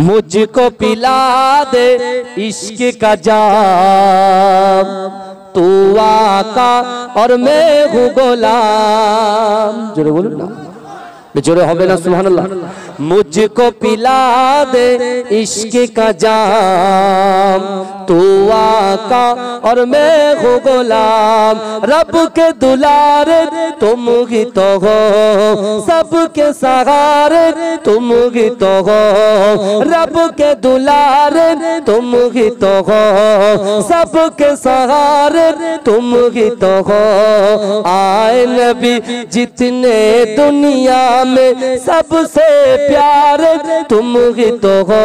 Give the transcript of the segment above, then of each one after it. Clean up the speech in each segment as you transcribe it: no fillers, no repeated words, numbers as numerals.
मुझको पिला दे इश्क का जाम, तू आका और मैं हूँ गुलाम। जोरे बोलो ना, जोरे होगे ना सुभान अल्लाह। मुझको पिला दे इश्क का जाम, तू आका और मैं हूँ गुलाम। रब के दुलारे तुम ही तो हो, सबके सहारे तुम ही तो हो। रब के दुलारे तुम ही तो हो, सबके सहारे तुम ही तो हो। आए नबी जितने दुनिया में सबसे प्यारे तुम ही तो हो।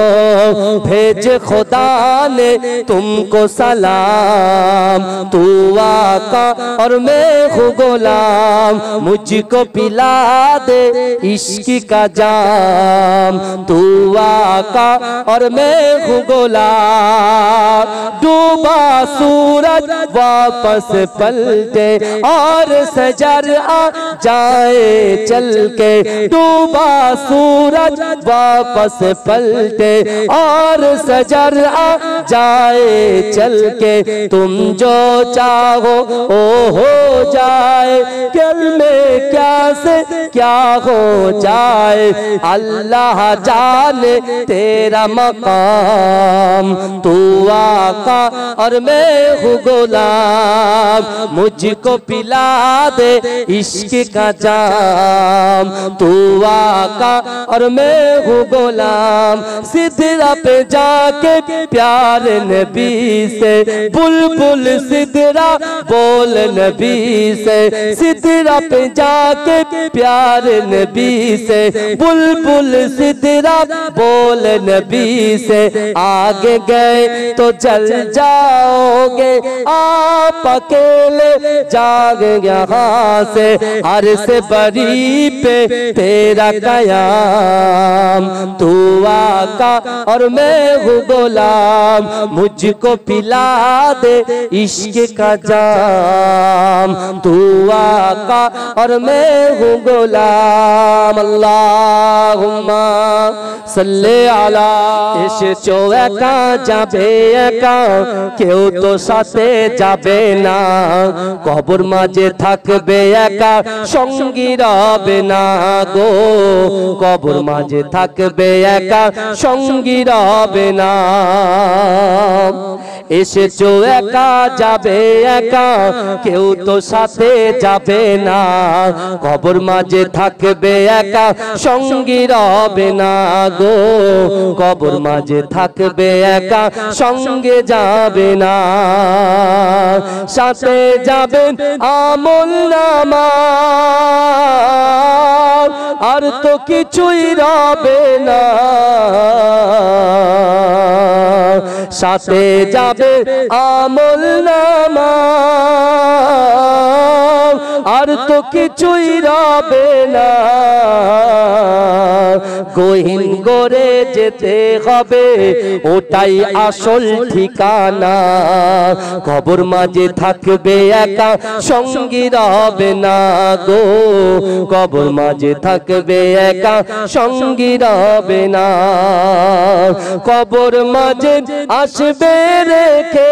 भेज खुदा ने तुमको सलाम, तू आका और मैं हूँ गुलाम। मुझको पिला दे इश्क का जाम, तू आका और मैं हूँ गुलाम। डूबा सूरज वापस पलटे और सजर आ जाए चल के। डूबा सूरज वापस पलटे और सजर आ जाए चल के। तुम जो चाहो ओ हो जाए, कल में क्या से क्या हो जाए। अल्लाह जाने तेरा मकाम, तू आका और मैं हूँ गुलाम। मुझको पिला दे इश्क का जाम, तू आका और मैं हूँ गुलाम। सिदरा पे जाके प्यार नबी से, बुलबुल सिदरा बोल नबी से। सिदरा पे जाके प्यार नबी से, बुलबुल सिदरा बोल नबी से। आगे गए तो जल जाओगे, आप अकेले जागे यहाँ से। हर से बरी पे तेरा कयाम, तू आका और मैं हूँ गुलाम। मुझको पिला दे इश्क का जाम, तू आका और मैं हूँ गुलाम। अल्लाहुम्मा सल्ले अला। এসেছো একা যাবে একা, কেউ তো সাথে যাবে না। কবর মাঝে থাকবে একা, সঙ্গী রবে না গো। কবর মাঝে থাকবে একা, সঙ্গী রবে না। এসেছো একা যাবে একা, কেউ তো সাথে যাবে না। কবর মাঝে থাকবে একা, সঙ্গী রবে না গো। কবর মাঝে থাকবে একা, সঙ্গে যাবে না। সাথে যাবেন আমল নামা, আর তো কিছুই রবে না। সাথে যাবে আমল নামা, আর তো কিছুই রবে না। গহীন গড়ে যেতে হবে, ওটাই আসল ঠিকানা। কবর মাঝে থাকবে একা, সঙ্গী রবে না গো। কবর মাঝে থাকবে একা, সঙ্গী রবে না। কবর মাঝে আসবে রেখে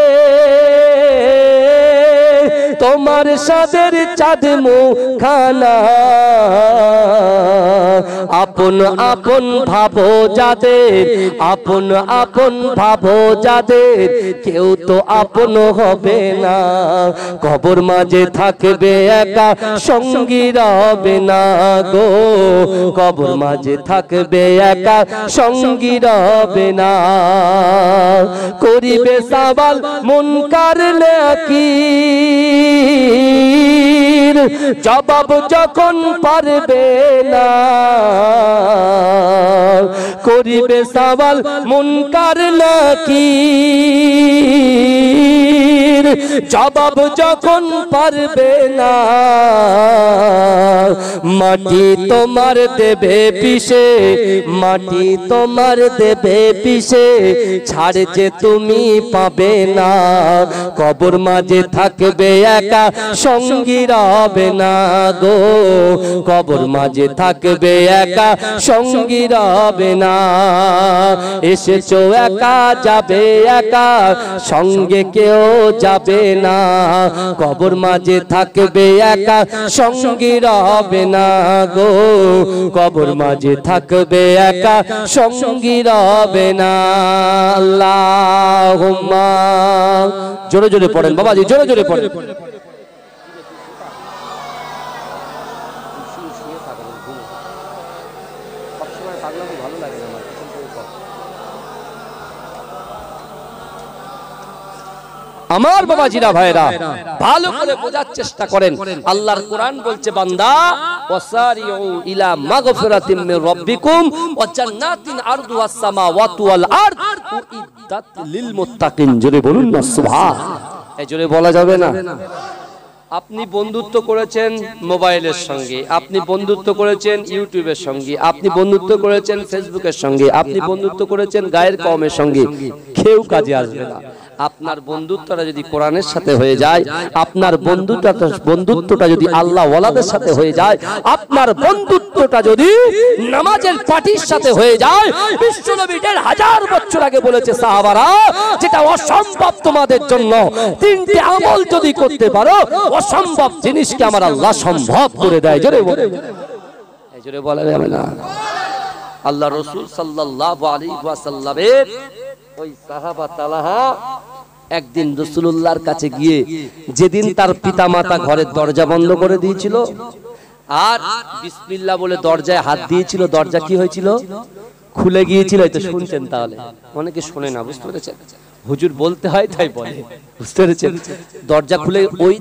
তোমার সাদের চাঁদ মুখানা। আপন আপন ভাবো যাদের, আপন আপন ভাবো যাদের, কেউ তো আপন হবে না। কবর মাঝে থাকবে একা, সঙ্গী রবে না গো। কবর মাঝে থাকবে একা, সঙ্গী রবে না। করিবে সওয়াল মুনকার নাকির, জবাব যখন পারবে না। করিবে সওয়াল মুনকার নাকির, জবাব যখন পারবে না। মাটি তোমার দেবে পিষে, মাটি তোমার দেবে পিষে, ছাড় যে তুমি পাবে না। কবর মাঝে থাকবে একা সঙ্গী রবে না গো কবর মাঝে থাকবে একা সঙ্গী রবে না এসেছো একা যাবে একা সঙ্গে কেউ যাবে না কবর মাঝে থাকবে একা সঙ্গী রবে না গো কবর মাঝে থাকবে একা সঙ্গী রবে না আল্লাহুম্মা জোরে জোরে পড়েন বাবাজি জোরে জোরে পড়েন আমার বাবাজিরা ভাইরা ভালো করে বোঝার চেষ্টা করেন আল্লাহর কোরআন বলছে বান্দা ওয়াসারিউ ইলা মাগফিরাতিম মির রাব্বিকুম ওয়া জান্নাতিন আরদুহাস সামাওয়াতু ওয়াল আরদ উইদ্দাত লিল মুত্তাকিন জোরে বলুন না সুবহান এই জোরে বলা যাবে না আপনি বন্ধুত্ব করেছেন মোবাইলের সঙ্গে আপনি বন্ধুত্ব করেছেন ইউটিউবের সঙ্গে আপনি বন্ধুত্ব করেছেন ফেসবুকের সঙ্গে আপনি বন্ধুত্ব করেছেন গায়ের কওমের সঙ্গে কেউ কাজে আসবে না আপনার বন্ধুত্বটা যদি কোরআনের সাথে হয়ে যায় আপনার বন্ধুত্বটা যদি আল্লাহ ওয়ালাদের সাথে হয়ে যায় আপনার বন্ধুত্বটা যদি নামাজের পার্টির সাথে হয়ে যায় বিশ্বনবী 1000 বছর আগে বলেছে সাহাবারা যেটা অসম্ভব তোমাদের জন্য তিনটি আমল যদি করতে পারো অসম্ভব জিনিসকে আমার আল্লাহ সম্ভব করে দেয় জোরে বলে এই জোরে বলা যাবে না আল্লাহ রাসূল সাল্লাল্লাহু আলাইহি ওয়াসাল্লামের ওই সাহাবা তালহা একদিন রাসূলুল্লাহর কাছে গিয়ে যেদিন তার পিতামাতা ঘরের দরজা বন্ধ করে দিয়েছিল আর বিসমিল্লাহ বলে দরজায় হাত দিয়েছিল দরজা কি হয়েছিল খুলে গিয়েছিল এই তো শুনছেন তাহলে অনেকে শুনে না বুঝতে পেরেছেন হুজুর বলতে হয় তাই বলে বুঝতে পেরেছেন দরজা খুলে ওই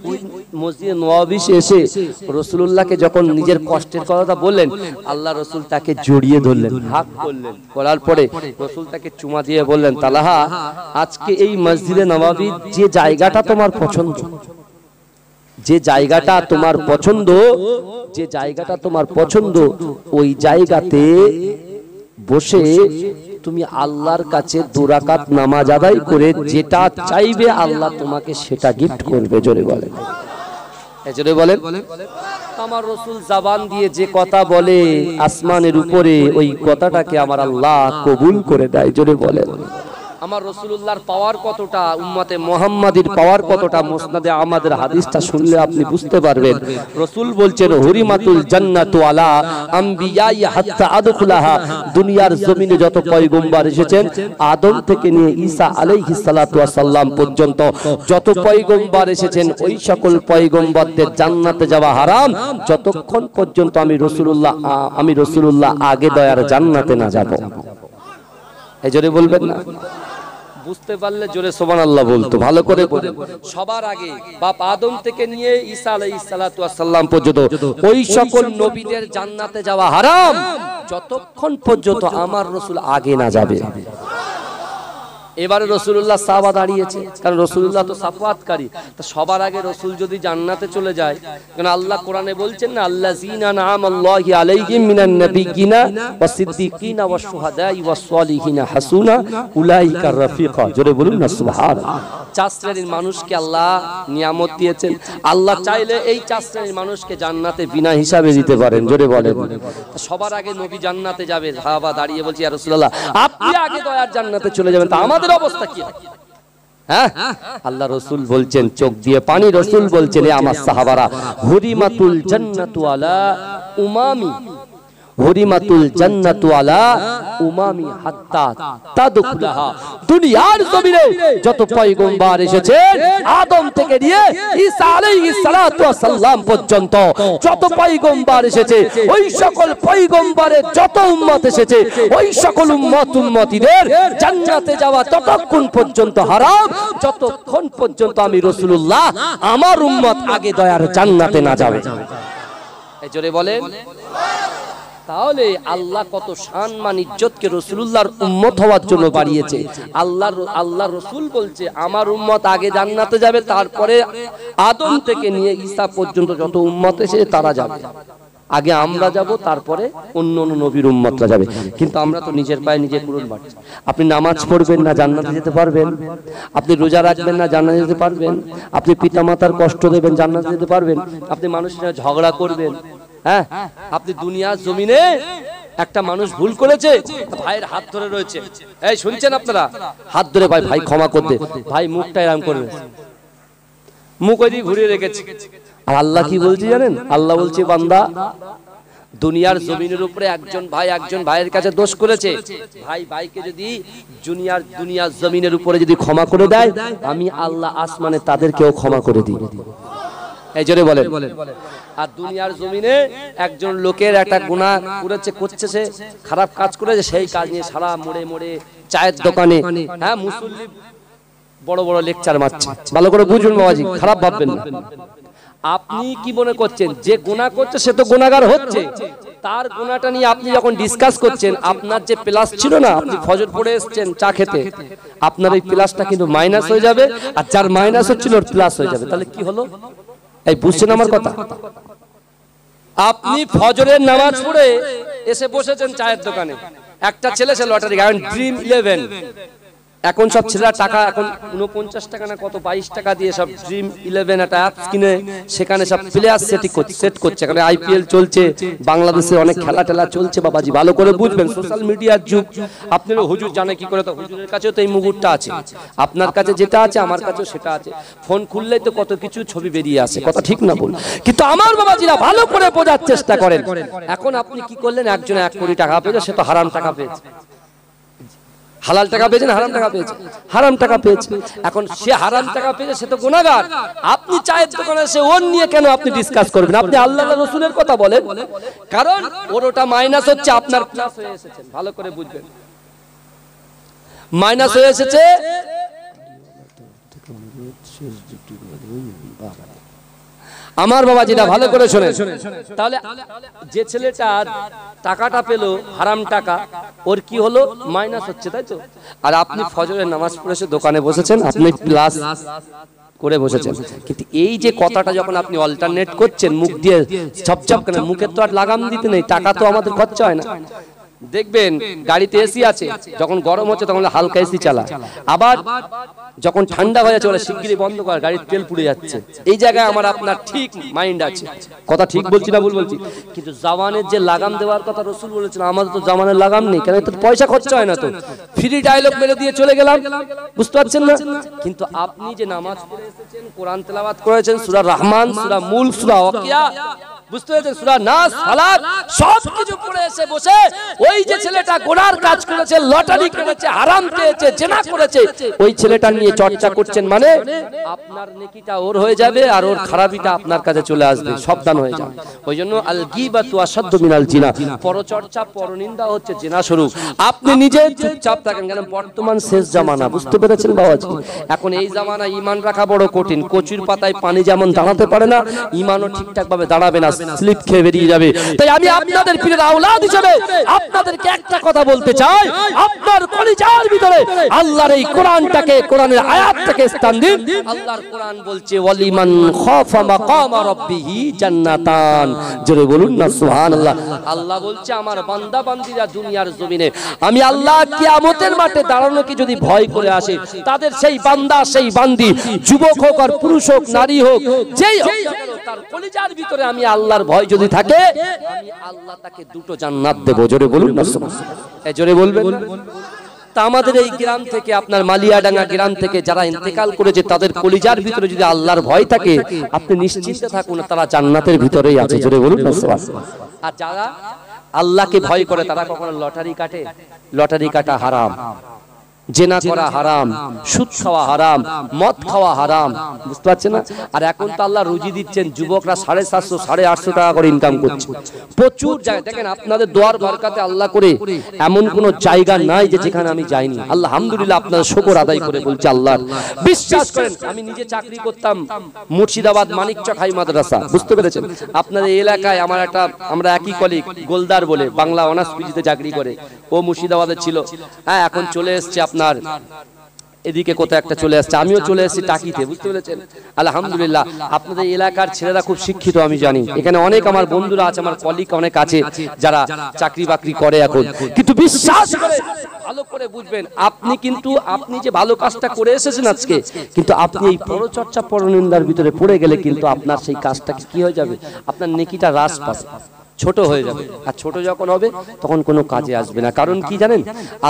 মসজিদে নববী এসে রাসূলুল্লাহকে যখন নিজের কষ্টের কথা বললেন আল্লাহ রাসূল তাকে জড়িয়ে ধরলেন হাত করলেন করার পরে রাসূল তাকে চুমা দিয়ে বললেন তালহা আজকে এই মসজিদে নববী যে জায়গাটা তোমার পছন্দ যে জায়গাটা তোমার পছন্দ যে জায়গাটা তোমার পছন্দ ওই জায়গাতে বসে তুমি আল্লাহর কাছে 2 রাকাত নামাজ আদায় করে যেটা চাইবে আল্লাহ তোমাকে সেটা গিফট করবে জোরে বলেন এই জোরে বলেন আমার রাসূল জবান দিয়ে যে কথা বলে আসমানের উপরে ওই কথাটাকে আমার আল্লাহ কবুল করে দেয় জোরে বলেন আমার রাসূলুল্লাহর পাওয়ার কতটা উম্মতে মুহাম্মাদির পাওয়ার কতটা মুসনাদে আমাদের হাদিসটা শুনলে আপনি বুঝতে পারবেন রাসূল বলছেন হুরিমাতুল জান্নাতু আলা আমবিয়াই হাত্তা আদখুলাহা দুনিয়ার জমিনে যত পয়গম্বর এসেছেন আদম থেকে নিয়ে ঈসা আলাইহিস সালাতু ওয়াস সালাম পর্যন্ত যত পয়গম্বর এসেছেন ওই সকল পয়গম্বরদের জান্নাতে যাওয়া হারাম যতক্ষণ পর্যন্ত আমি রাসূলুল্লাহ আগে দয়ার জান্নাতে না যাব এই জোরে বলবেন না বুঝতে পারলে জোরে সুবহানাল্লাহ বলতো ভালো করে বলেন সবার আগে বাপ আদম থেকে নিয়ে ঈসা আলাইহিস সালাতু ওয়াস সালাম পর্যন্ত ওই সকল নবীদের জান্নাতে যাওয়া হারাম যতক্ষণ পর্যন্ত আমার রাসূল আগে না যাবে এবারে রাসূলুল্লাহ সাহাবা দাঁড়িয়েছে কারণ রাসূলুল্লাহ তো সাফাতকারী তো সবার আগে রাসূল যদি জান্নাতে চলে যায় কারণ আল্লাহ কোরআনে বলছেন না আল্লাযীনা না'আমাল্লাহু আলাইহিম মিনান নাবিয়্যিনা ওয়াস সিদ্দীকিনা ওয়াস শুহাদাই ওয়াস সালিহিনা হাসুনা উলাইকার রাফিকা জোরে বলুন না সুবহানাল্লাহ 4 শ্রেণীর মানুষকে আল্লাহ নিয়ামত দিয়েছেন আল্লাহ চাইলে এই 4 শ্রেণীর মানুষকে জান্নাতে বিনা হিসাবে দিতে পারেন জোরে বলেন সবার আগে নবী জান্নাতে যাবে সাহাবা দাঁড়িয়ে বলছে ইয়া রাসূলুল্লাহ আপনি আগে দয়ার জান্নাতে চলে যাবেন তা আমাদের অবস্থা কি হ্যাঁ আল্লাহ রাসূল বলছেন চোখ দিয়ে পানি রাসূল বলছেন এ আমার সাহাবারা হুরিমাতুল জান্নাতু আলা উমামি হুরিমাতুল জান্নাতু আলা উমামি হাত্তা তাদখুলাহা দুনিয়ার জমিনে যত পয়গম্বর এসেছেন আদম থেকে নিয়ে ঈসা আলাইহিস সালাতু ওয়াস সালাম পর্যন্ত যত পয়গম্বর এসেছে ওই সকল পয়গম্বরের যত উম্মত এসেছে ওই সকল উম্মতিদের জান্নাতে যাওয়া ততক্ষণ পর্যন্ত হারাম যতক্ষণ পর্যন্ত আমি রাসূলুল্লাহ আমার উম্মত আগে দয়ার জান্নাতে না যাবে এই জোরে বলেন তাহলে আল্লাহ কত সম্মান ইজ্জতকে রাসূলুল্লাহর উম্মত হওয়ার জন্য বাড়িয়েছে আল্লাহ রাসূল বলছে আমার উম্মত আগে জান্নাতে যাবে তারপরে আদম থেকে নিয়ে ঈসা পর্যন্ত যত উম্মত এসে তারা যাবে আগে আমরা যাব, তারপরে অন্য অন্য নবীর উম্মতরা যাবে। কিন্তু আমরা তো নিজের পায়ে নিজে কুড়ুল মারছি। আপনি নামাজ পড়বেন না, জান্নাতে যেতে পারবেন? আপনি রোজা রাখবেন না, জান্নাতে যেতে পারবেন? আপনি পিতামাতার কষ্ট দেবেন, জান্নাতে যেতে পারবেন? আপনি মানুষের সাথে ঝগড়া করবেন, হ্যাঁ? আপনি দুনিয়ার জমিনে একটা মানুষ ভুল করেছে, ভাইয়ের হাত ধরে রয়েছে, এই শুনছেন আপনারা, হাত ধরে ভাই ভাই ক্ষমা করতে, ভাই মুখটা এরকম করবে, মুখ ওই দিকে ঘুরিয়ে রেখেছে। আর আল্লাহ কি বলছে জানেন? আল্লাহ বলছে, বান্দা দুনিয়ার জমিনের উপরে একজন ভাইয়ের কাছে দোষ করেছে, ভাই ভাইকে যদি দুনিয়ার জমিনের উপরে যদি ক্ষমা করে দেয়, আমি আল্লাহ আসমানে তাদেরকেও ক্ষমা করে দিই। এই জোরে বলেন। আর দুনিয়ার জমিনে একজন লোকের একটা গুনাহ করছে, সে খারাপ কাজ করেছে, সেই কাজ নিয়ে সারা মোড়ে মোড়ে চায়ের দোকানে, হ্যাঁ, মুসল্লি বড় বড় লেকচার মারছে। ভালো করে বুঝুন বাবাজি, খারাপ ভাববেন না। আপনি কি মনে করছেন যে গুনাহ করছে সে তো গুনাহগার হচ্ছে, তার গুনাহটা নিয়ে আপনি যখন ডিসকাস করছেন, আপনার যে প্লাস ছিল না, আপনি ফজর পড়ে এসেছেন চা খেতে, আপনার এই প্লাসটা কিন্তু মাইনাস হয়ে যাবে, আর যার মাইনাস হচ্ছিল ওর প্লাস হয়ে যাবে। তাহলে কি হলো? এই বুঝছেন আমার কথা? আপনি ফজরের নামাজ পড়ে এসে বসেছেন চায়ের দোকানে, একটা ছেলে সে লটারি, কারণ ড্রিম 11, এখন সব ছেলেরা টাকা, এখন 49 টাকা না কত 22 টাকা দিয়ে সব ড্রিম 11 একটা অ্যাপস কিনে সেখানে সব প্লেয়ার সেট করছে। এখানে আইপিএল চলছে, বাংলাদেশে অনেক খেলা টেলা চলছে বাবাজি, ভালো করে বুঝবেন। সোশ্যাল মিডিয়ার যুগ, আপনার হুজুর জানে কি করে, তো হুজুরের কাছেও তো এই মুগুরটা আছে, আপনার কাছে যেটা আছে আমার কাছেও সেটা আছে, ফোন খুললেই তো কত কিছু ছবি বেরিয়ে আসে, কথা ঠিক না বল? কিন্তু আমার বাবাজিরা ভালো করে বোঝার চেষ্টা করেন। এখন আপনি কি করলেন, একজন 1 কোটি টাকা পেয়েছে, সে তো হারাম টাকা পেয়েছে। হালাল টাকা পেয়েছে না হারাম টাকা পেয়েছে? হারাম টাকা পেয়েছে। এখন সে হারাম টাকা পেয়েছে, সে তো গুনাহগার। আপনি চায়ের দোকানে এসে ওর নিয়ে কেন আপনি ডিসকাস করবেন? আপনি আল্লাহ রাসূলের কথা বলেন, কারণ ওর ওটা মাইনাস হচ্ছে, আপনার প্লাস হয়ে এসেছে। ভালো করে বুঝবেন, মাইনাস হয়ে এসেছে। আমার বাবা যেটা ভালো করে শোনেন, তাহলে যে ছেলেটা টাকাটা পেলো হারাম টাকা, ওর কি হলো? মাইনাস হচ্ছে, তাই তো? আর আপনি ফজরের নামাজ পড়ে এসে দোকানে বসেছেন, আপনি প্লাস করে বসেছেন। কিন্তু এই যে কথাটা যখন আপনি অল্টারনেট করছেন, মুখ দিয়ে ঝপঝপ কেন, মুখের তো আর লাগাম দিতে নেই, টাকা তো আমাদের খরচা হয় না। দেখবেন গাড়িতে এসি আছে, যখন গরম হচ্ছে তখন হালকা এসি চালা, আবার যখন ঠান্ডা হয়ে যাচ্ছে বলে শিগগিরই বন্ধ কর, গাড়ির তেল পুড়ে যাচ্ছে। এই জায়গায় আমার আপনার ঠিক মাইন্ড আছে, কথা ঠিক বলছি না ভুল বলছি? কিন্তু জামানের যে লাগাম দেওয়ার কথা রাসূল বলেছেন, আমাদের তো জামানের লাগাম নেই, কেন? তো পয়সা খরচা হয় না, তো ফ্রি ডায়লগ মেরে দিয়ে চলে গেলাম, বুঝতে পারছেন না? কিন্তু আপনি যে নামাজ পড়ে এসেছেন, কোরআন তেলাওয়াত করেছেন, সূরা রহমান, সূরা মুলক, সূরা ওয়াকিয়া, বুঝতে পেরেছেন, সূরা নাস, ফালাক, সব কিছু পড়ে এসে বসে ওই যে ছেলেটা গুনার কাজ করেছে, লটারি করেছে, হারাম খেয়েছে, জিনা করেছে, ওই ছেলেটা নিয়ে চর্চা করছেন, মানে আপনার নেকিটা ওর হয়ে যাবে আর ওর খারাপিটা আপনার কাছে চলে আসবে। সাবধান হয়ে যান। ওই জন্য আল গীবাতু আসাদ্দু মিনাল জিনা, পরচর্চা পরনিন্দা হচ্ছে জিনা স্বরূপ। আপনি নিজে চুপচাপ থাকেন, কারণ বর্তমান শেষ জামানা, বুঝতে পেরেছেন বাবাজি? এখন এই জামানা ঈমান রাখা বড় কঠিন। কচুর পাতায় পানি যেমন দাঁড়াতে পারে না, ঈমানও ঠিকঠাক ভাবে দাঁড়াবে না, স্লিপ খেয়ে বেরিয়ে যাবে। তাই আমি আপনাদের পীরের আওলাদ হিসেবে আপনাদেরকে একটা কথা বলতে চাই, আপনার কলিজার ভিতরে আল্লাহর এই কোরআনটাকে, কোরআনের আয়াতটাকে স্থান দিন। আল্লাহর কোরআন বলছে ওয়ালিমান খাফা মাকামা রাব্বিহি জান্নাতান, জোরে বলুন না সুবহানাল্লাহ। আল্লাহ বলছে আমার বান্দা বান্দীরা দুনিয়ার জমিনে আমি আল্লাহ কিয়ামতের মাঠে দাঁড়ানোকে যদি ভয় করে আসে, তাদের সেই বান্দা সেই বান্দি, যুবক হোক আর পুরুষ হোক নারী হোক, যেই হোক তার কলিজার ভিতরে আমি আল্লাহর ভয় যদি থাকে, আমি আল্লাহ তাকে 2টো জান্নাত দেব। জোরে বলুন না সুবহানাল্লাহ, জোরে বলবেন। তা আমাদের এই গ্রাম থেকে, আপনার মালিয়াডাঙ্গা গ্রাম থেকে যারা ইন্তেকাল করেছে, তাদের কলিজার ভিতরে যদি আল্লাহর ভয় থাকে, আপনি নিশ্চিন্তে থাকুন, তারা জান্নাতের ভিতরেই আছে। জোরে বলুন না সুবহানাল্লাহ। আর যারা আল্লাহকে ভয় করে, তারা কখনো লটারি কাটে? লটারি কাটা হারাম, জেনা করা হারাম, সুদ খাওয়া হারাম, মদ খাওয়া হারাম, বুঝতে পারছেন না? আর এখন তো আল্লাহ রুজি দিচ্ছেন, যুবকরা 750 850 টাকা করে ইনকাম করছে প্রচুর জায়গায়। দেখেন আপনাদের দোয়ার বরকতে আল্লাহ করে এমন কোন জায়গা নাই যে যেখানে আমি যাইনি। আলহামদুলিল্লাহ, আপনাদের শুকর আদায় করে বলছি আল্লাহর। বিশ্বাস করেন, আমি নিজে চাকরি করতাম মুর্শিদাবাদ মানিকচক হাই মাদ্রাসা, বুঝতে পেরেছেন? আপনাদের এলাকায় আমার একটা, আমরা একই কলিগ, গোলদার বলে বাংলা অনার্স পিজিতে চাকরি করে, ও মুর্শিদাবাদে ছিল, হ্যাঁ এখন চলে এসছে আপনার এদিকে কোথাও একটা চলে আসছে, আমিও চলে এসেছি টাকিতে, বুঝতে পেরেছেন? আলহামদুলিল্লাহ আপনাদের এলাকার ছেলেরা খুব শিক্ষিত আমি জানি, এখানে অনেক আমার বন্ধুরা আছে, আমার কলিগ অনেক আছে যারা চাকরি বাকরি করে এখন, কিন্তু বিশ্বাস করে ভালো করে বুঝবেন আপনি যে ভালো কাজটা করে এসেছেন আজকে, কিন্তু আপনি এই পরচর্চা পরনিন্দার ভিতরে পড়ে গেলে কিন্তু আপনার সেই কাজটা কি হয়ে যাবে, আপনার নেকিটা হ্রাস পাবে, ছোট হয়ে যাবে। আর ছোট যখন হবে তখন কোনো কাজে আসবে না। কারণ কি জানেন,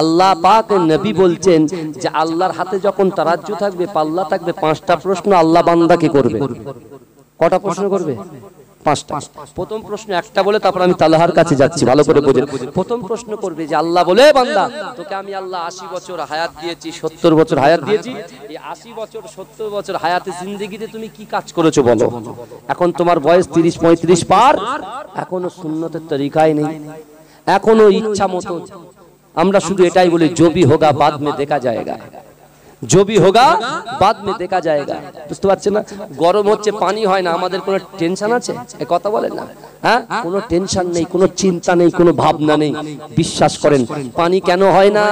আল্লাহ পাক নবী বলছেন যে আল্লাহর হাতে যখন তারাজ্জু থাকবে, পাল্লা থাকবে, 5টা প্রশ্ন আল্লাহ বান্দাকে করবে। কটা প্রশ্ন করবে? 5টা। প্রথম প্রশ্ন একটা বলে তারপর আমি তালহার কাছে যাচ্ছি, ভালো করে বুঝেন। প্রথম প্রশ্ন করবে যে আল্লাহ বলে, বান্দা তোকে আমি আল্লাহ 80 বছর হায়াত দিয়েছি, 70 বছর হায়াত দিয়েছি, এই 80 বছর 70 বছর হায়াতে জিন্দেগিতে তুমি কি কাজ করেছো বলো। এখন তোমার বয়স 30-35 পার, এখনো সুন্নতের তরিকায় নেই, এখনো ইচ্ছা মতো আমরা শুধু এটাই বলি, जो भी होगा बाद में देखा जाएगा, जो भी होगा बाद में देखा जाएगा। বুঝতে পারছেন না? গরম হচ্ছে, পানি হয় না, আমাদের কোনো টেনশন আছে? এই কথা বলেন না, হ্যাঁ? কোনো টেনশন নেই, কোনো চিন্তা নেই, কোনো ভাবনা নেই। বিশ্বাস করেন পানি কেন হয় না?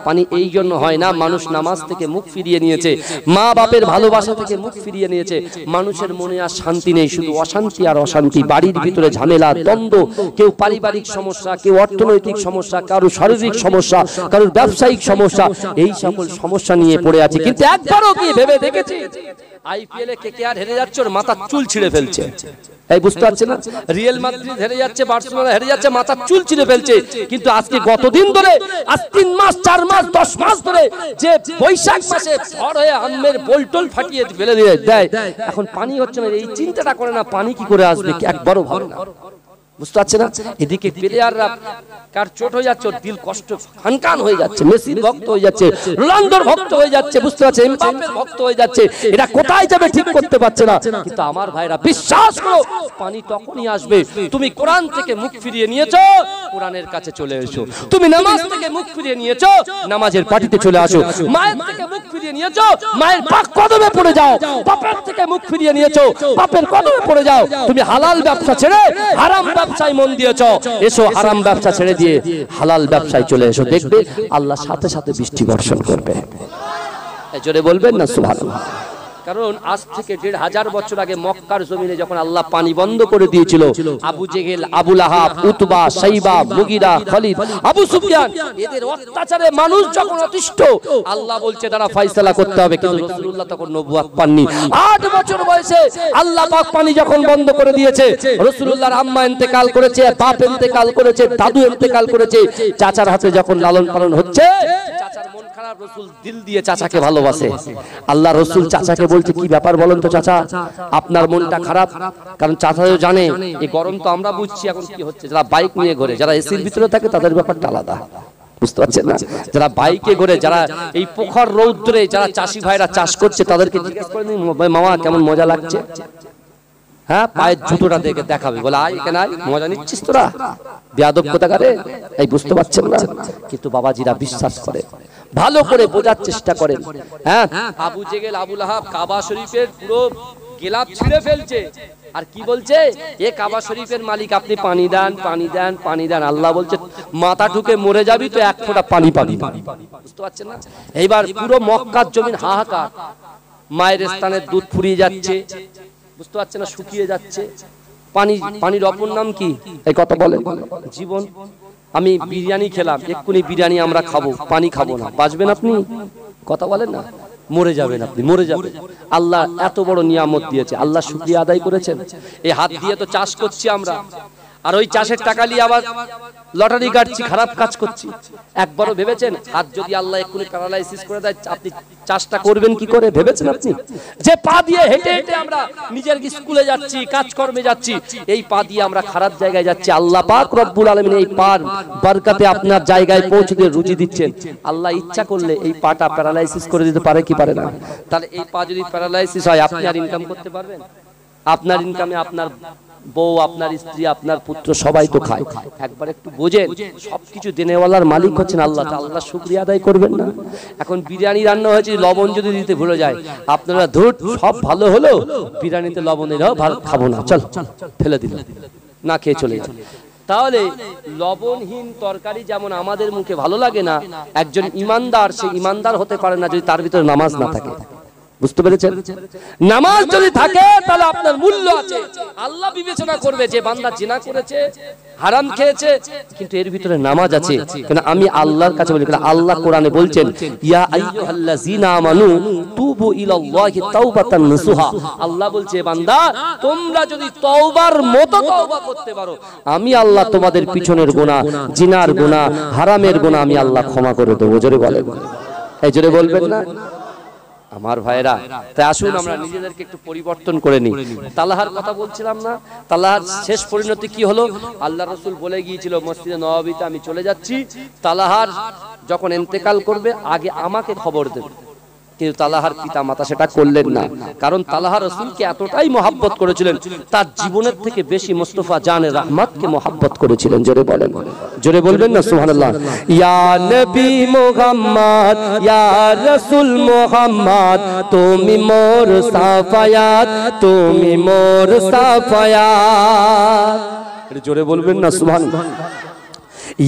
পানি এই জন্য হয় না, মানুষ নামাজ থেকে মুখ ফিরিয়ে নিয়েছে, মা বাপের ভালোবাসা থেকে মুখ ফিরিয়ে নিয়েছে, মানুষের মনে আর শান্তি নেই, শুধু অশান্তি আর অশান্তি, বাড়ির ভিতরে ঝামেলা, দ্বন্দ্ব, কেউ পারিবারিক সমস্যা, কেউ অর্থনৈতিক সমস্যা, কারো শারীরিক সমস্যা, কারোর ব্যবসায়িক সমস্যা, এই সকল সমস্যা নিয়ে পড়ে আছে। কিন্তু একবারও কি ভেবে দেখেছি আইপিএল এ কেকেআর হেরে যাচ্ছে, ওর মাথার চুল ছিঁড়ে ফেলছে, এই বুঝতে পারছেন না? রিয়াল মাদ্রিদ হেরে যাচ্ছে, বার্সেলোনা হেরে যাচ্ছে, মাথার চুল ছিঁড়ে ফেলছে। কিন্তু আজকে গতদিন ধরে, আজ 3 মাস 4 মাস 10 মাস ধরে যে বৈশাখ মাসে ঝড় হয়ে আমের বোলটোল ফাটিয়ে ফেলে দিয়ে দেয়, এখন পানি হচ্ছে না, এই চিন্তাটা করে না পানি কি করে আসবে, একবারও ভাবে না। বুঝতে পারছেন না? এদিকে প্লেয়াররা কার চোট হয়ে যাচ্ছে, ওর দিল কষ্ট খানকান হয়ে যাচ্ছে, মেসির ভক্ত হয়ে যাচ্ছে, রোনালদোর ভক্ত হয়ে যাচ্ছে, বুঝতে পারছেন, এমবাপ্পের ভক্ত হয়ে যাচ্ছে, এটা কোথায় যাবে ঠিক করতে পারছে না। কিন্তু আমার ভাইরা বিশ্বাস করো, পানি তখনই আসবে তুমি কোরআন থেকে মুখ ফিরিয়ে নিয়েছো, কোরআনের কাছে চলে এসো। তুমি নামাজ থেকে মুখ ফিরিয়ে নিয়েছো, নামাজের পাটিতে চলে আসো। মায়ের থেকে মুখ ফিরিয়ে নিয়েছো, মায়ের পাক কদমে পড়ে যাও। বাপের থেকে মুখ ফিরিয়ে নিয়েছো, বাপের কদমে পড়ে যাও। তুমি হালাল ব্যবসা ছেড়ে হারাম ব্যবসায় মন দিয়েছো, এসো হারাম ব্যবসা ছেড়ে দিয়ে হালাল ব্যবসায় চলে এসো, দেখবে আল্লাহ সাথে সাথে বৃষ্টি বর্ষণ করবে। জোরে বলবেন না সুবহানাল্লাহ। কারণ আজ থেকে 1500 বছর আগে মক্কার জমিনে যখন আল্লাহ পানি বন্ধ করে দিয়েছিল, আবু জেহেল, আবু লাহাব, উতবা, শাইবা, মুগিরা, খালিদ, আবু সুফিয়ান, এদের অত্যাচারে মানুষ যখন অতিষ্ঠ, আল্লাহ বলছে তারা ফয়সালা করতে হবে। কিন্তু রাসূলুল্লাহ তখন নবুয়ত পাননি। 8 বছর বয়সে আল্লাহ পাক পানি যখন বন্ধ করে দিয়েছে, রাসূলুল্লাহর আম্মা ইন্তেকাল করেছে, বাপ ইন্তেকাল করেছে, দাদু ইন্তেকাল করেছে, চাচার হাতে যখন লালন পালন হচ্ছে, চাচার মন খারাপ, রাসূল দিল দিয়ে চাচাকে ভালোবাসে। আল্লাহ রাসূল চাচাকে বলছে, কি ব্যাপার বলেন তো চাচা, আপনার মনটা খারাপ? কারণ চাচাও জানে এই গরম তো আমরা বুঝছি এখন কি হচ্ছে, যারা বাইক নিয়ে ঘোরে, যারা এসির ভিতরে থাকে তাদের ব্যাপারটা আলাদা, বুঝতে পারছেন না? যারা বাইকে ঘোরে, যারা এই প্রখর রৌদ্রে, যারা চাষি ভাইরা চাষ করছে, তাদেরকে জিজ্ঞেস করে নিন, মামা কেমন মজা লাগছে? হ্যাঁ, পায়ের জুতোটা দেখে দেখাবে, বলে আয় কেন আয়, মজা নিচ্ছিস তোরা, বেয়াদব কোথাকারে, এই বুঝতে পারছেন না? কিন্তু বাবাজিরা বিশ্বাস করে, ভালো করে বোঝার চেষ্টা করেন। হ্যাঁ, আবু জেহেল, আবু লাহাব কাবা শরীফের পুরো গিলাফ ছিঁড়ে ফেলছে, আর কি বলছে, এ কাবা শরীফের মালিক, আপনি পানি দেন, পানি দেন, পানি দেন। আল্লাহ বলছে মাথা ঢুকে মরে যাবি তো এক ফোঁটা পানি পাবি। বুঝতে পারছেন না? এইবার পুরো মক্কার জমিন হাহাকার, মায়ের স্থানের দুধ ফুরিয়ে যাচ্ছে, বুঝতে পারছেন না, শুকিয়ে যাচ্ছে। পানির অপর নাম কি? এই কথা বলে জীবন। আমি বিরিয়ানি খেলাম, এক্ষুনি বিরিয়ানি আমরা খাবো, পানি খাবো না, বাঁচবেন আপনি? কথা বলেন না, মরে যাবেন আপনি, মরে যাবেন। আল্লাহ এত বড় নিয়ামত দিয়েছে, আল্লাহ শুকরিয়া আদায় করেছেন। এই হাত দিয়ে তো চাষ করছি আমরা, আর ওই চাষের টাকা নিয়ে আবার লটারি কাটছি, খারাপ কাজ করছি। একবারও ভেবেছেন হাত যদি আল্লাহ এক্ষুনি প্যারালাইসিস করে দেয়, আপনি চাষটা করবেন কি করে? ভেবেছেন আপনি? যে পা দিয়ে হেঁটে হেঁটে আমরা নিজের স্কুলে যাচ্ছি, কাজকর্মে যাচ্ছি, এই পা দিয়ে আমরা খারাপ জায়গায় যাচ্ছি। আল্লাহ পাক রব্বুল আলামিন এই পার বরকতে আপনার জায়গায় পৌঁছে দিয়ে রুজি দিচ্ছেন। আল্লাহ ইচ্ছা করলে এই পাটা প্যারালাইসিস করে দিতে পারে কি পারে না? তাহলে এই পা যদি প্যারালাইসিস হয়, আপনি আর ইনকাম করতে পারবেন? আপনার ইনকামে আপনার বউ, আপনার স্ত্রী, আপনার পুত্র সবাই তো খায়। একবার একটু বোঝেন, সবকিছু দেনেওয়ালার মালিক হচ্ছেন আল্লাহ। আল্লাহ শুকরিয়া আদায় করবেন না? এখন বিরিয়ানি রান্না হয়েছে, লবণ যদি দিতে ভুলে যায়, আপনারা ধুট সব ভালো হলো, বিরিয়ানিতে লবণ দিলেও ভালো খাবো না, চল ফেলে দিল, না খেয়ে চলে যান। তাহলে লবণহীন তরকারি যেমন আমাদের মুখে ভালো লাগে না, একজন ইমানদার সে ইমানদার হতে পারে না যদি তার ভিতরে নামাজ না থাকে। বুঝতে পেরেছেন? নামাজ যদি থাকে তাহলে আপনার মূল্য আছে। আল্লাহ বিবেচনা করবে যে বান্দা জিনা করেছে, হারাম খেয়েছে, কিন্তু এর ভিতরে নামাজ আছে। কেন আমি আল্লাহর কাছে বলি, আল্লাহ কোরআনে বলছেন ইয়া আইয়ুহাল্লাযীনা আমানু তুবু ইলাল্লাহি তাওবাতান নাসুহা। আল্লাহ বলছে বান্দা তোমরা যদি তওবার মতো তওবা করতে পারো, আমি আল্লাহ তোমাদের পিছনের গুনাহ, জিনার গুনাহ, হারামের গুনাহ আমি আল্লাহ ক্ষমা করে দেবো। জোরে বলেন, এই জোরে বলবেন না আমার ভাইরা? তাই আসুন আমরা নিজেদেরকে একটু পরিবর্তন করে নিই। তালাহার কথা বলছিলাম না, তালাহার শেষ পরিণতি কি হলো? আল্লাহ রাসূল বলে গিয়েছিল মসজিদে নববীতে আমি চলে যাচ্ছি, তালাহার যখন ইন্তেকাল করবে আগে আমাকে খবর দেবে। কিন্তু তালাহার পিতা মাতা সেটা করলেন না, কারণ তালাহা রাসূলকে এতটাই মহব্বত করেছিলেন, তার জীবনের থেকে বেশি মুস্তাফা জানে রহমতকে মহব্বত করেছিলেন। জোরে বলেন, জোরে বলবেন না সুবহানাল্লাহ। ইয়া নবী মুহাম্মদ, ইয়া রাসূল মুহাম্মদ, তুমি মোর সাফায়াত, তুমি মোর সাফায়াত। জোরে বলবেন না সুবহানাল্লাহ।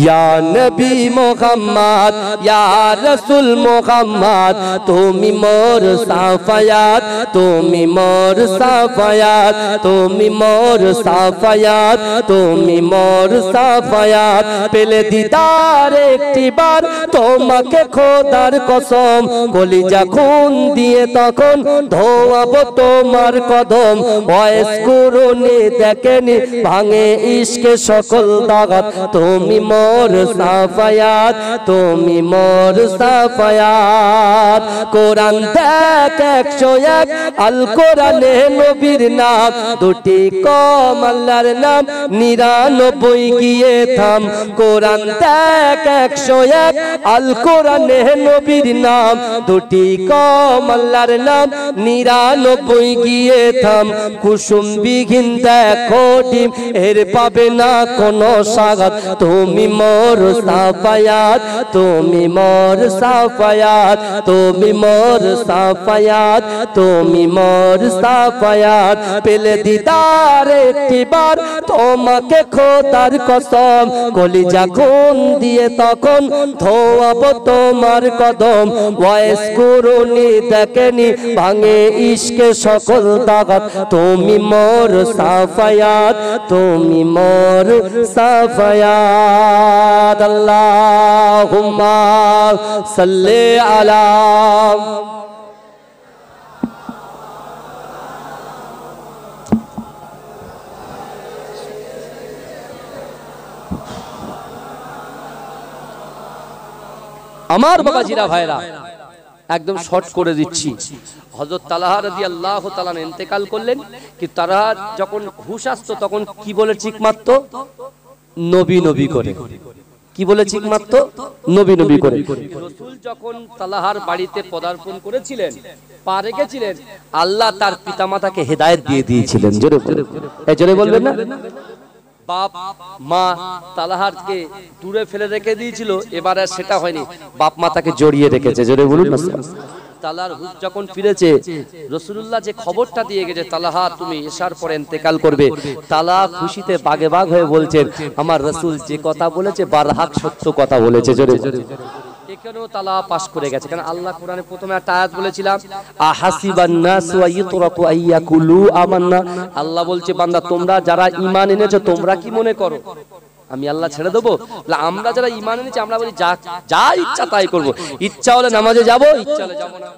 ইয়া নবী মুহাম্মদ, ইয়া রাসূল মুহাম্মদ, তুমি মোর সাফায়াত, তুমি মোর সাফায়াত, তুমি মোর সাফায়াত, তুমি মোর সাফায়াত। পেলে দিদার একটিবার তোমাকে খোদার কসম, কলিজা খুন দিয়ে তখন ধোয়াবো তোমার কদম। ওয়াইস কুরুনি দেখেনি ভাঙে ইশকে সকল দাগাত, তুমি মোর সাফায়াত, তুমি মোর সাফায়াত। কোরআন দেখ 101, আল কোরআনে নবীর নাম, দুটি কম আল্লাহর নাম, 99 গিয়ে থাম। কোরআন দেখ 101, আল কোরআনে নবীর নাম, দুটি কম আল্লাহর নাম, 99 গিয়ে থাম। কুসুম বিঘিন দেখো ডিম, এর পাবে না কোনো সাগাত, তুমি মোর সাফায়াত, তুমি মোর সাফায়াত, তুমি মোর সাফায়াত, তুমি মোর সাফায়াত। পেলে দিদার একটিবার তোমাকে খোদার কসম, কলিজা খুন দিয়ে তখন ধোয়াবো তোমার কদম। ওয়াইস কুরুনি দেখেনি ভাঙে ইশকে সকল দাগাত, তুমি মোর সাফায়াত, তুমি মোর সাফায়াত। আল্লাহুম্মা সাল্লি আলা। আমার বাবাজিরা ভাইরা একদম শর্ট করে দিচ্ছি। হযরত তালহা রাদিয়াল্লাহু তাআলা ইন্তেকাল করলেন, কি তারা যখন হুশ আসতো তখন কি বলে চিক মারতো? নবী নবী করে। কি বলে চিক মারতো? নবী নবী করে। রাসূল যখন তালহার বাড়িতে পদার্পণ করেছিলেন, পা রেখেছিলেন, আল্লাহ তার পিতামাতাকে হেদায়েত দিয়ে দিয়েছিলেন। জোরে জোরে বলবেন না? বাপ মা তালহারকে দূরে ফেলে রেখে দিয়েছিল, এবারে সেটা হয়নি, বাপ মা তাকে জড়িয়ে রেখেছে। জোরে বলুন না। তালহার হুশ যখন ফিরেছে, রাসূলুল্লাহ যে খবরটা দিয়ে গেছে তালহা তুমি এশার পরে ইন্তেকাল করবে, তালহা খুশিতে বাগে বাগ হয়ে বলছেন আমার রাসূল যে কথা বলেছে বারহাক সত্য কথা বলেছে। জোরে এখানেও তালহা পাস করে গেছে। কারণ আল্লাহ কোরআনে প্রথমে একটা আয়াত বলেছিলাম আহাসিবান নাসু আইয়ুতরাকু আইয়াকুলু আমান্না। আল্লাহ বলছে বান্দা তোমরা যারা ঈমান এনেছো তোমরা কি মনে করো আমি আল্লাহ ছেড়ে দেবো? আমরা যারা ঈমান এনেছি আমরা বলি যা ইচ্ছা তাই করব। ইচ্ছা হলে নামাজে যাব, ইচ্ছা হলে যাব না।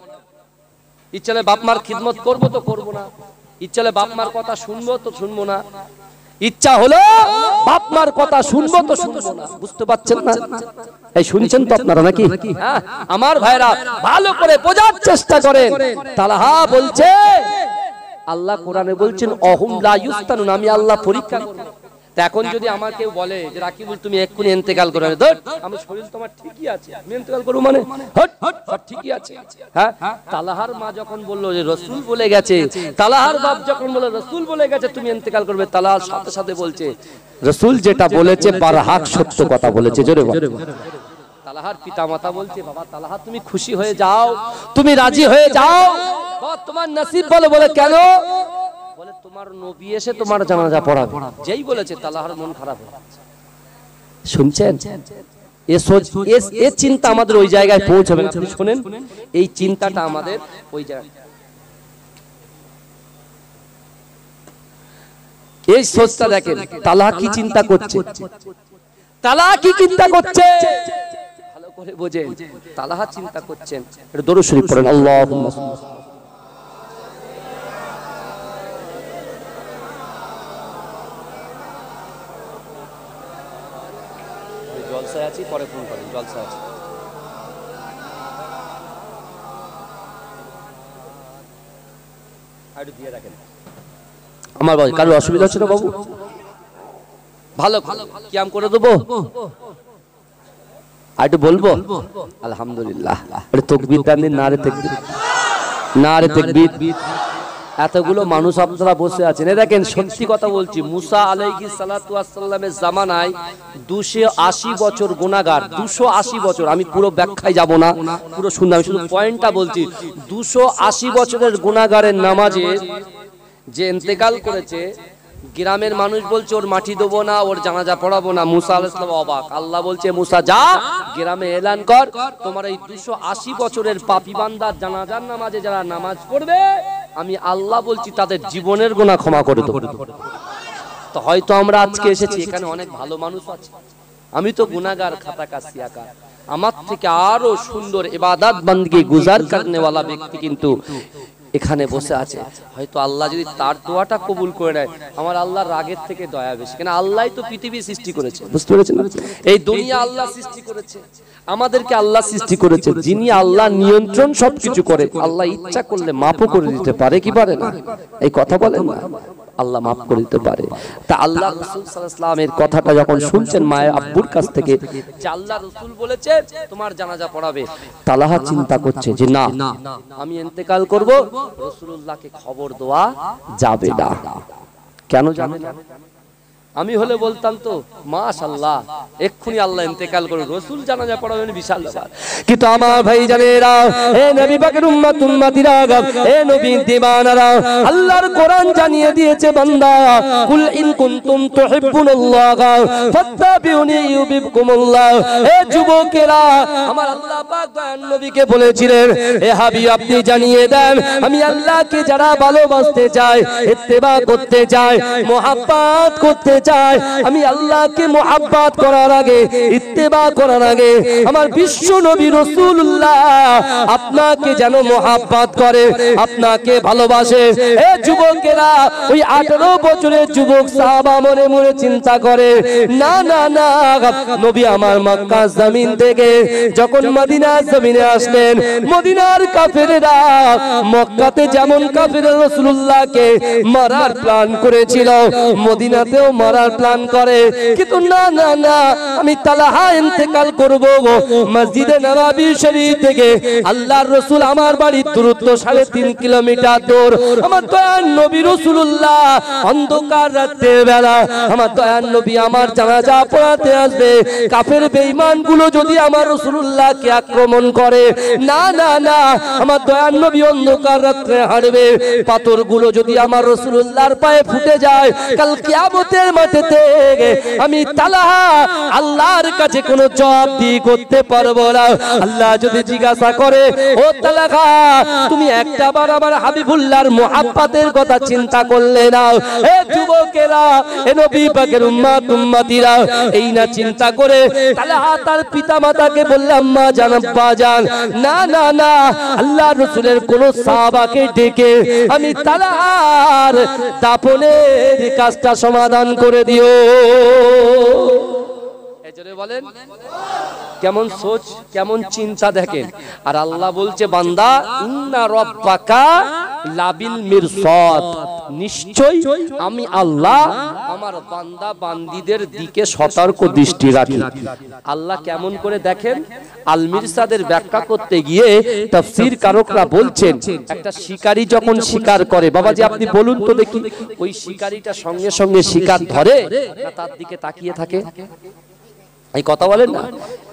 ইচ্ছা হলে বাপ মার খিদমত করব তো করব না, ইচ্ছা হলে বাপ মার কথা শুনবো তো শুনবো না, ইচ্ছা হলো বাপ মার কথা শুনবো তো শুনবো না। বুঝতে পারছেন না? এই শুনছেন তো আপনারা নাকি? আমার ভাইরা ভালো করে বোঝার চেষ্টা করেন। তালহা বলছে আল্লাহ কোরআনে বলছেন অহুম লা ইউস্তানুন, আমি আল্লাহ পরীক্ষা করব। এখন যদি আমার কেউ বলে যে রাকিবুল তুমি এক্ষুনি ইন্তেকাল করবে, আমি শরীর তোমার ঠিকই আছে, আমি ইন্তেকাল করব মানে সব ঠিকই আছে। হ্যাঁ, তালহার মা যখন বললো যে রাসূল বলে গেছে, তালহার বাপ যখন বলল রাসূল বলে গেছে তুমি ইন্তেকাল করবে, তালহার সাথে সাথে বলছে রাসূল যেটা বলেছে বারহাক সত্য কথা বলেছে। জোরে বল। তালহার পিতামাতা বলছে বাবা তালহা তুমি খুশি হয়ে যাও, তুমি রাজি হয়ে যাও, তোমার নসিব বলে। বলে কেন? বলে তোমার নবী এসে তোমার জানাজা পড়াবে। যেই বলেছে তালহার মন খারাপ হয়ে গেছে। শুনছেন? এ চিন্তা আমাদের ওই জায়গায় পৌঁছাবে না। আপনি শুনেন, এই চিন্তাটা আমাদের ওই জায়গায়, এই সোচটা দেখেন, তালাক কি চিন্তা করছে, তালাক কি চিন্তা করছে, ভালো করে বোঝেন, তালাক চিন্তা করছেন। এটা দরুদ শরীফ পড়েন, আল্লাহুম্মা জলসায় আছি, পরে ফোন করেন, জলসায় আছি। আরে দিয়ে রাখেন আমার ভাই, কারো অসুবিধা হচ্ছে না বাবু? ভালো কিয়াম করে দেবো, আর একটু বলবো আলহামদুলিল্লাহ। আরে তাকবীর দেন, নারে তাকবীর, নারে তাকবীর। এতগুলো মানুষ আপনারা বসে আছেন, এ দেখেন সত্যি কথা বলছি, মুসা আলাইহিস সালাতু ওয়াস সালামের জামানায় 280 বছর গুনাহগার, 280 বছর, আমি পুরো ব্যাখ্যায় যাব না, পুরো শুনলাম, আমি শুধু পয়েন্টটা বলছি। 280 বছরের গুনাহগারের নামাজে যে ইন্তেকাল করেছে, গ্রামের মানুষ বলছে ওর মাটি দেবো না, ওর জানাজা পড়াবো না। মুসা আলাইহিস সালাম অবাক, আল্লাহ বলছে মুসা যা গ্রামে এলান কর, তোমার এই 280 বছরের পাপী বান্দার জানাজার নামাজে যারা নামাজ পড়বে, আমি আল্লাহ বলছি তাদের জীবনের গুনাহ ক্ষমা করে দেব। তো হয়তো আমরা আজকে এসেছি, এখানে অনেক ভালো মানুষ আছে, আমি তো গুনাহগার, খাতাকা সিয়াকার, আমার থেকে আরো সুন্দর ইবাদত বندگی গুজার করনে वाला ব্যক্তি কিন্তু এখানে বসে আছে। হয়তো আল্লাহ যদি তার দোয়াটা কবুল করে নেয়, আমার আল্লাহর রাগের থেকে দয়া বেশি, কেন আল্লাহই তো পৃথিবী সৃষ্টি করেছে, বুঝতে পেরেছেন? এই দুনিয়া আল্লাহ সৃষ্টি করেছে, আমাদেরকে আল্লাহ সৃষ্টি করেছে, যিনি আল্লাহ নিয়ন্ত্রণ সবকিছু করে, আল্লাহ ইচ্ছা করলে মাফও করে দিতে পারে, কি পারে না? এই কথা বলেন না, আল্লাহ মাফ করে দিতে পারে। তা আল্লাহ রাসূল সাল্লাল্লাহু আলাইহি ওয়াসাল্লামের কথাটা যখন শুনছেন মায়ের আব্বুর কাছ থেকে, যে আল্লাহ রাসূল বলেছে তোমার জানাজা পড়াবে, তালাহা চিন্তা করছে যে না, আমি ইন্তেকাল করব, রাসূলুল্লাহকে খবর দেওয়া যাবে না। কেন যাবে না? আমি হলে বলতাম তো মাশাআল্লাহ, এক্ষুনি আল্লাহ ইন্তেকাল করে রাসূল জানাজা পড়াবেন, বিশাল ব্যাপার। কিন্তু আমার ভাই জানেরা, হে নবী পাকের উম্মত উম্মতিরা, হে নবী দিবানারা, আল্লাহর কোরআন জানিয়ে দিয়েছে বান্দা, কুল ইন কুনতুম তুহিব্বুনাল্লাহ ফাত্তাবিউনি ইউহিব্বুকুমুল্লাহ। হে যুবকেরা, আমার আল্লাহ পাক দয়ার নবীকে বলেছিলেন, হে হাবিব আপনি জানিয়ে দেন, আমি আল্লাহকে যারা ভালোবাসতে চায়, ইত্তেবা করতে চায়, মুহাব্বত করতে চায়, আমি আল্লাহকে মুহাব্বত করার আগে, ইত্তেবা করার আগে, আমার বিশ্ব নবী রাসূলুল্লাহ আপনাকে যেন মুহাব্বত করে, আপনাকে ভালোবাসে। এ যুবকেরা, ওই 18 বছরের যুবক সাহাবা মনে মনে চিন্তা করে, না না না, নবী আমার মক্কা জমিন থেকে যখন মদিনা জমিনে আসলেন, মদিনার কাফেররা মক্কাতে যেমন কাফেররা রাসূলুল্লাহকে মারার প্ল্যান করেছিল, মদিনাতেও মারার প্ল্যান করে। কিন্তু না না না, আমি তালাহা ইন্তেকাল করব, মসজিদে নববী শরীফ থেকে আল্লাহর রাসূল আমার বাড়ির দূরত্ব 3.5 কিলোমিটার দূর। আমার দয়ার নবী রাসূলুল্লাহ অন্ধকার রাতের বেলা আমার দয়ার নবী আমার জানাজা পড়াতে আসবে, কাফের বেঈমান গুলো যদি আমার রাসূলুল্লাহকে আক্রমণ করে, না না না, আমার দয়ার নবী অন্ধকার রাতে হাঁটবে, পাথর গুলো যদি আমার রাসূলুল্লাহর পায়ে ফুটে যায়, কাল কিয়ামতের মাঠেতে আমি তালাহা আল্লাহর কাছে কোনো জবাবদিহি করতে পারবো না। আল্লাহ যদি জিজ্ঞাসা করে, ও তালাহা তুমি একটাবার আমার হাবিবুল্লাহর মুহাব্বতের কথা চিন্তা করলে না? এ যুবকেরা, এ নবী পাকের উম্মত উম্মতিরা, এই না চিন্তা করে তালাহা তার পিতামাতাকে বলল, আম্মা জান, আব্বা জান, না না না, আল্লাহর রাসূলের কোন সাহাবাকে ডেকে আমি তালাহার দাফনের কাজটা সমাধান করে দিও। এজন্য বলেন কেমন সোচ, কেমন চিন্তা দেখেন। আর আল্লাহ বলছে, বান্দা ইন্না রাব্বাকা লাবিল মিরসাদ, নিশ্চয়ই আমি আল্লাহ আমার বান্দা বান্দীদের দিকে সতর্ক দৃষ্টি রাখি। আল্লাহ কেমন করে দেখেন? আল মিরসাদের ব্যাখ্যা করতে গিয়ে তাফসীর কারকরা বলছেন, একটা শিকারী যখন শিকার করে, বাবাজি আপনি বলুন তো দেখি, ওই শিকারীটা সঙ্গে সঙ্গে শিকার ধরে না তার দিকে তাকিয়ে থাকে? এই কথা বলেন না,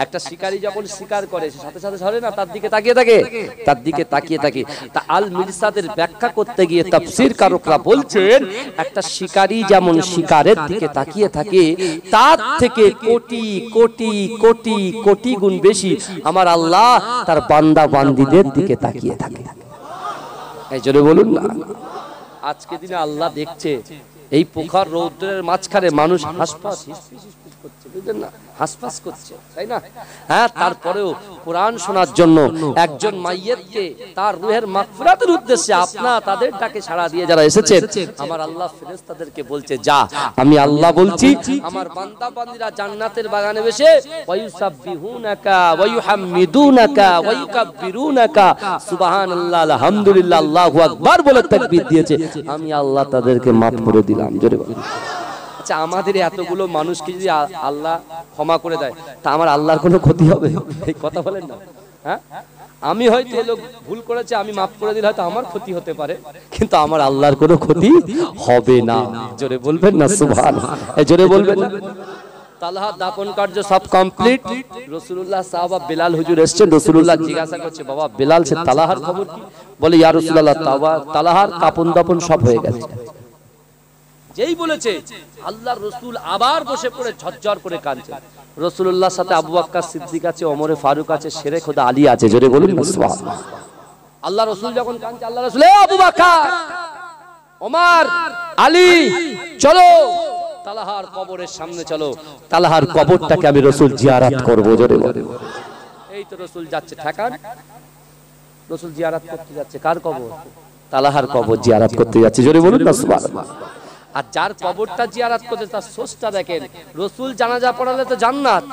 একটা শিকারী যখন শিকার করে সাথে সাথে ধরে না, তার দিকে তাকিয়ে থাকে, তার দিকে তাকিয়ে থাকে। তা আল মিরসাদের ব্যাখ্যা করতে গিয়ে তাফসীর কারকরা বলছেন একটা শিকারী যেমন শিকারের দিকে তাকিয়ে থাকে, তার থেকে কোটি কোটি কোটি কোটি গুণ বেশি আমার আল্লাহ তার বান্দা বান্দীদের দিকে তাকিয়ে থাকে। এই জন্য বলুন না, আজকে দিনে আল্লাহ দেখছে এই প্রখর রৌদ্রের মাঝখানে মানুষ হাসপাস করছে, বুঝলেন না, হাসপাস করছে, তাই না? হ্যাঁ, তারপরেও কোরআন শোনার জন্য একজন মাইয়্যিতকে তার রূহের মাগফিরাতের উদ্দেশ্যে আপনা তাদের ডাকে সাড়া দিয়ে যারা এসেছেন, আমার আল্লাহ ফেরেশতাদেরকে বলছে যা, আমি আল্লাহ বলছি আমার বান্দা বান্দীরা জান্নাতের বাগানে বসে ওয়ায়ুসাব্বিহুনাকা ওয়ায়ুহাম্মিদুনাকা ওয়ায়ুকাব্বিরুনাকা সুবহানাল্লাহ আলহামদুলিল্লাহ আল্লাহু আকবার বলে তাকবীর দিয়েছে, আমি আল্লাহ তাদেরকে মাফ করে দিলাম। জোরে বলুন। আচ্ছা, আমাদের এতগুলো মানুষকে যদি আল্লাহ ক্ষমা করে দেয় তা আমার আল্লাহর কোনো ক্ষতি হবে? এই কথা বলেন না। হ্যাঁ, আমি হয়তো এই লোক ভুল করেছে, আমি মাফ করে দিলে হয়তো আমার ক্ষতি হতে পারে, কিন্তু আমার আল্লাহর কোনো ক্ষতি হবে না। জোরে বলবেন না সুবহানাল্লাহ, জোরে বলবেন না। তালহার দাফন কার্য সব কমপ্লিট। রাসূলুল্লাহ সাহাবা বেলাল হুজুর এসেছেন, রাসূলুল্লাহ জিজ্ঞাসা করছে বাবা বেলাল সে তালহার খবর কি? বলে ইয়া রাসূলুল্লাহ তালহার কাপন দাপন সব হয়ে গেছে। যেই বলেছে আল্লাহর রাসূল আবার বসে পড়ে ঝরঝর করে কাঁদছেন। রাসূলুল্লাহর সাথে আবু বকর সিদ্দিক আছে, ওমরে ফারুক আছে, শেরে খোদা আলী আছে। জোরে বলুন না সুবহানাল্লাহ। আল্লাহ রাসূল যখন কাঁদছে, আল্লাহ রাসূল এ আবু বকর ওমর আলী চলো তালহার কবরের সামনে চলো, তালহার কবরটাকে আমি রাসূল জিয়ারত করব। জোরে বলুন। এই তো রাসূল যাচ্ছে ঠেকান, রাসূল জিয়ারত করতে যাচ্ছে কার কবর? তালহার কবর জিয়ারত করতে যাচ্ছে। জোরে বলুন না সুবহানাল্লাহ। আর যার কবরটা জিয়ারত করতে তার সোচটা দেখেন, রাসূল জানাজা পড়ালে তো জান্নাত,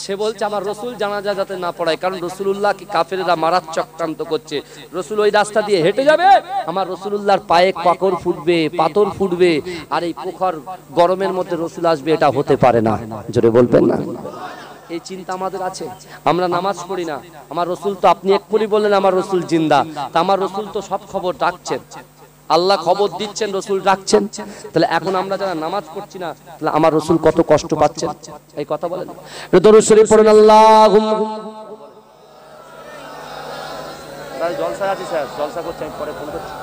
সে বলছে আমার রাসূল জানাজা যাতে না পড়ায়, কারণ রাসূলুল্লাহকে কাফেররা মারার চক্রান্ত করছে। রাসূল ওই রাস্তা দিয়ে হেঁটে যাবে, আমার রাসূলুল্লাহর পায়ে কাকর ফুটবে, পাথর ফুটবে, আর এই প্রখর গরমের মধ্যে রাসূল আসবে, এটা হতে পারে না। জোরে বলবেন না। এই চিন্তা আমাদের আছে। আমরা নামাজ পড়ি না, আমার রাসূল তো, আপনি এক্ষুনি বললেন আমার রাসূল জিন্দা, তা আমার রাসূল তো সব খবর রাখছেন, আল্লাহ খবর দিচ্ছেন, রাসূল রাখছেন। তাহলে এখন আমরা যারা নামাজ পড়ছি না, তাহলে আমার রাসূল কত কষ্ট পাচ্ছেন? এই কথা বলেন। দরুদ শরীফ পড়েন আল্লাহুম্মা। জলসা আছে স্যার, জলসা করছি, আমি পরে ফোন করছি।